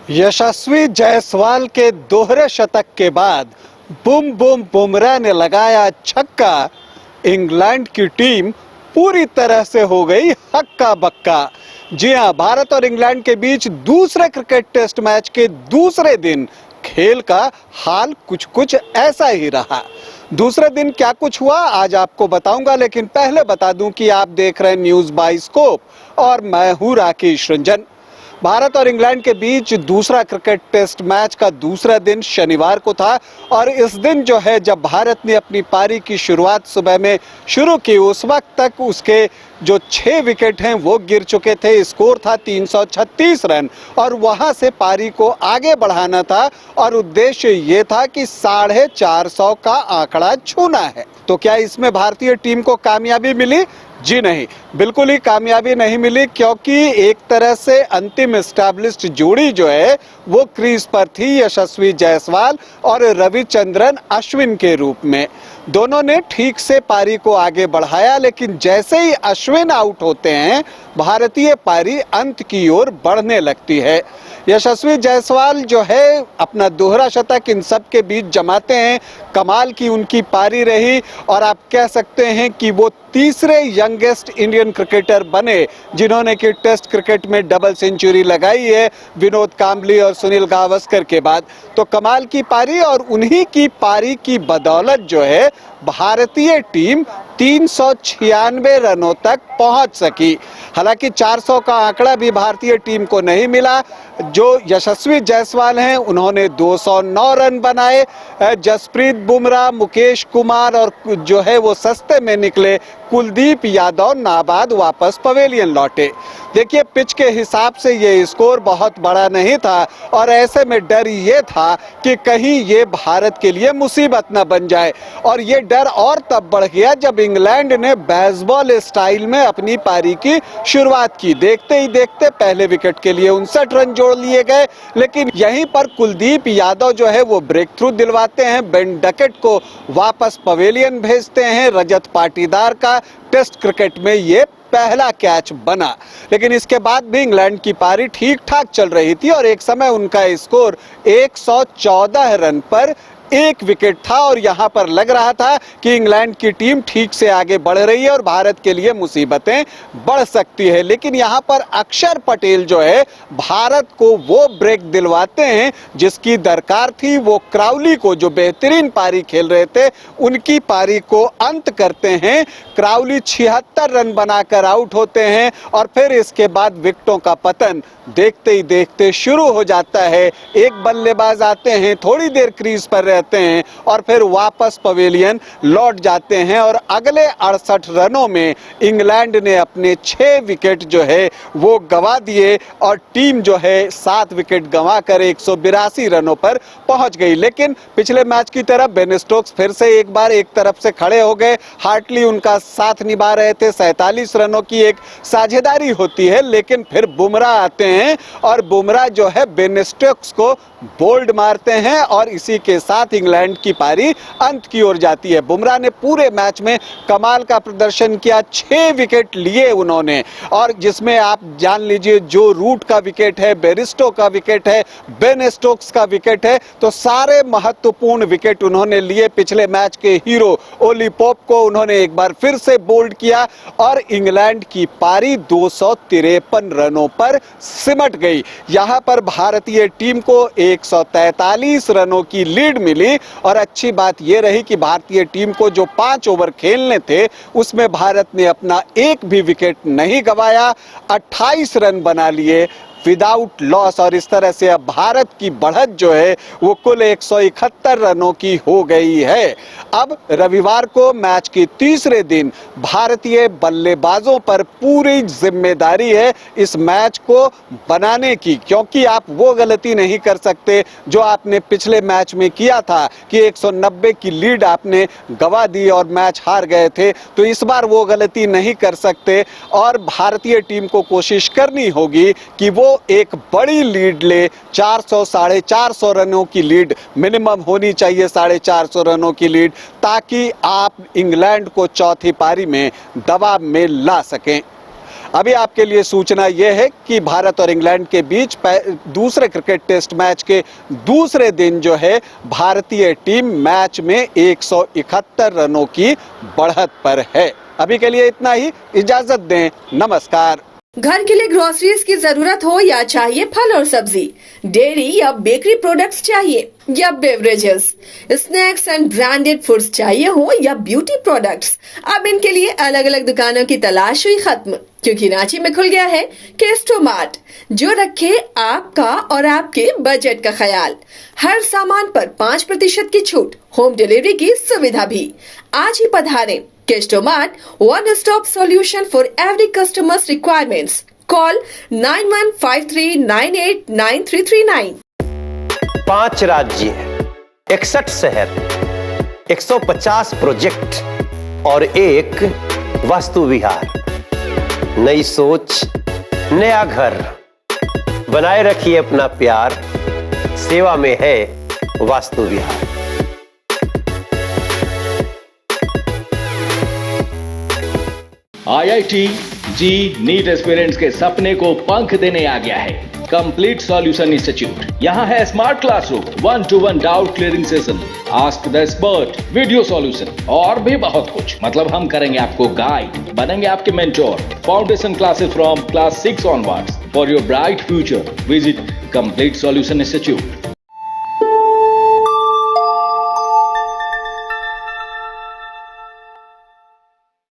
यशस्वी जायसवाल के दोहरे शतक के बाद बुम बुम बुमराह ने लगाया छक्का। इंग्लैंड की टीम पूरी तरह से हो गई हक्का बक्का। जी हां, भारत और इंग्लैंड के बीच दूसरे क्रिकेट टेस्ट मैच के दूसरे दिन खेल का हाल कुछ ऐसा ही रहा। दूसरे दिन क्या कुछ हुआ आज आपको बताऊंगा, लेकिन पहले बता दूं कि आप देख रहे हैं न्यूज़ बाय स्कोप और मैं हूं राकेश रंजन। भारत और इंग्लैंड के बीच दूसरा क्रिकेट टेस्ट मैच का दूसरा दिन शनिवार को था और इस दिन जो है जब भारत ने अपनी पारी की शुरुआत सुबह में शुरू की, उस वक्त तक उसके जो 6 विकेट हैं वो गिर चुके थे। स्कोर था 336 रन और वहां से पारी को आगे बढ़ाना था और उद्देश्य ये था कि 450 का आंकड़ा छूना है। तो क्या इसमें भारतीय टीम को कामयाबी मिली? जी नहीं, बिल्कुल ही कामयाबी नहीं मिली, क्योंकि एक तरह से अंतिम एस्टैब्लिश्ड जोड़ी जो है वो क्रीज पर थी, यशस्वी जायसवाल और रविचंद्रन अश्विन के रूप में। दोनों ने ठीक से पारी को आगे बढ़ाया, लेकिन जैसे ही अश्विन आउट होते हैं भारतीय पारी अंत की ओर बढ़ने लगती है। यशस्वी जायसवाल जो है अपना दोहरा शतक इन सब के बीच जमाते हैं। कमाल की उनकी पारी रही और आप कह सकते हैं कि वो तीसरे यंगेस्ट इंडियन क्रिकेटर बने जिन्होंने कि टेस्ट क्रिकेट में डबल सेंचुरी लगाई है, विनोद कांबली और सुनील गावस्कर के बाद। तो कमाल की पारी और उन्हीं की पारी की बदौलत जो है भारतीय टीम 396 रनों तक पहुंच सकी। हालांकि 400 का आंकड़ा भी भारतीय टीम को नहीं मिला। जो यशस्वी जायसवाल हैं उन्होंने 209 रन बनाए। जसप्रीत बुमराह, मुकेश कुमार और जो है वो सस्ते में निकले कुलदीप यादव नाबाद वापस पवेलियन लौटे। देखिए, पिच के हिसाब से ये स्कोर बहुत बड़ा नहीं था और ऐसे में डर ये था कि कहीं ये भारत के लिए मुसीबत न बन जाए। और ये डर और तब बढ़ गया जब इंग्लैंड ने बेसबॉल स्टाइल में अपनी पारी की शुरुआत की। देखते ही देखते पहले विकेट के लिए 59 रन जोड़ लिए गए, लेकिन यहीं पर कुलदीप यादव जो है वो ब्रेक थ्रू दिलवाते हैं, बेन डकेट को वापस पवेलियन भेजते हैं। रजत पाटीदार का टेस्ट क्रिकेट में ये पहला कैच बना। लेकिन इसके बाद भी इंग्लैंड की पारी ठीक ठाक चल रही थी और एक समय उनका स्कोर 114 रन पर 1 विकेट था और यहां पर लग रहा था कि इंग्लैंड की टीम ठीक से आगे बढ़ रही है और भारत के लिए मुसीबतें बढ़ सकती है। लेकिन यहां पर अक्षर पटेल जो है भारत को वो ब्रेक दिलवाते हैं जिसकी दरकार थी। वो क्राउली को, जो बेहतरीन पारी खेल रहे थे, उनकी पारी को अंत करते हैं। क्राउली 76 रन बनाकर आउट होते हैं और फिर इसके बाद विकेटों का पतन देखते ही देखते शुरू हो जाता है। एक बल्लेबाज आते हैं, थोड़ी देर क्रीज पर रहते हैं और फिर वापस पवेलियन लौट जाते हैं और अगले 68 रनों में इंग्लैंड ने अपने 6 विकेट जो है वो गंवा दिए और टीम जो है 7 विकेट गंवाकर 182 रनों पर पहुंच गई। लेकिन पिछले मैच की तरह बेन स्टोक्स फिर से एक बार एक तरफ से खड़े हो गए। हार्टली उनका साथ निभा रहे थे। 47 रनों की एक साझेदारी होती है, लेकिन फिर बुमराह आते हैं और बुमराह जो है बेन स्टोक्स को बोल्ड मारते हैं और इसी के साथ इंग्लैंड की पारी अंत की ओर जाती है। बुमराह ने पूरे मैच में कमाल का प्रदर्शन किया, 6 विकेट लिए उन्होंने, और जिसमें आप जान लीजिए जो रूट का विकेट है, बेरिस्टो का विकेट है, बेन स्टोक्स का विकेट है, तो सारे महत्वपूर्ण विकेट उन्होंने लिए। पिछले मैच के हीरो ओली पोप को उन्होंने एक बार फिर से बोल्ड किया और इंग्लैंड की पारी 253 रनों पर सिमट गई। यहां पर भारतीय टीम को 143 रनों की लीड मिली और अच्छी बात यह रही कि भारतीय टीम को जो 5 ओवर खेलने थे उसमें भारत ने अपना एक भी विकेट नहीं गंवाया, 28 रन बना लिए विदाउट लॉस और इस तरह से अब भारत की बढ़त जो है वो कुल 171 रनों की हो गई है। अब रविवार को मैच के तीसरे दिन भारतीय बल्लेबाजों पर पूरी जिम्मेदारी है इस मैच को बनाने की, क्योंकि आप वो गलती नहीं कर सकते जो आपने पिछले मैच में किया था कि 190 की लीड आपने गंवा दी और मैच हार गए थे। तो इस बार वो गलती नहीं कर सकते और भारतीय टीम को कोशिश करनी होगी कि वो एक बड़ी लीड ले। 400 साढ़े 400 रनों की लीड मिनिमम होनी चाहिए, 450 रनों की लीड, ताकि आप इंग्लैंड को चौथी पारी में दबाव में ला सकें। अभी आपके लिए सूचना यह है कि भारत और इंग्लैंड के बीच दूसरे क्रिकेट टेस्ट मैच के दूसरे दिन जो है भारतीय टीम मैच में 171 रनों की बढ़त पर है। अभी के लिए इतना ही, इजाजत दें, नमस्कार। घर के लिए ग्रोसरीज की जरूरत हो या चाहिए फल और सब्जी, डेयरी या बेकरी प्रोडक्ट्स चाहिए या beverages, snacks and branded foods चाहिए हो या ब्यूटी प्रोडक्ट्स, अब इनके लिए अलग अलग दुकानों की तलाश हुई खत्म, क्योंकि रांची में खुल गया है केस्टो मार्ट, जो रखे आपका और आपके बजट का ख्याल। हर सामान पर 5% की छूट, होम डिलीवरी की सुविधा भी। आज ही पधारें। Kesto mart, one stop solution for every customer's requirements. Call 9153989339. 5 राज्य, 61 शहर, 150 प्रोजेक्ट और एक वास्तु विहार। नई सोच, नया घर। बनाए रखिए अपना प्यार, सेवा में है वास्तु विहार। IIT जी नीट एस्पिरेंट्स के सपने को पंख देने आ गया है कंप्लीट सॉल्यूशन इंस्टीट्यूट। यहाँ है smart classroom, 1-to-1 doubt clearing session, ask the expert, video solution और भी बहुत कुछ। मतलब हम करेंगे आपको गाइड, बनेंगे आपके mentor. Foundation classes from class 6 onwards for your bright future. Visit complete solution institute.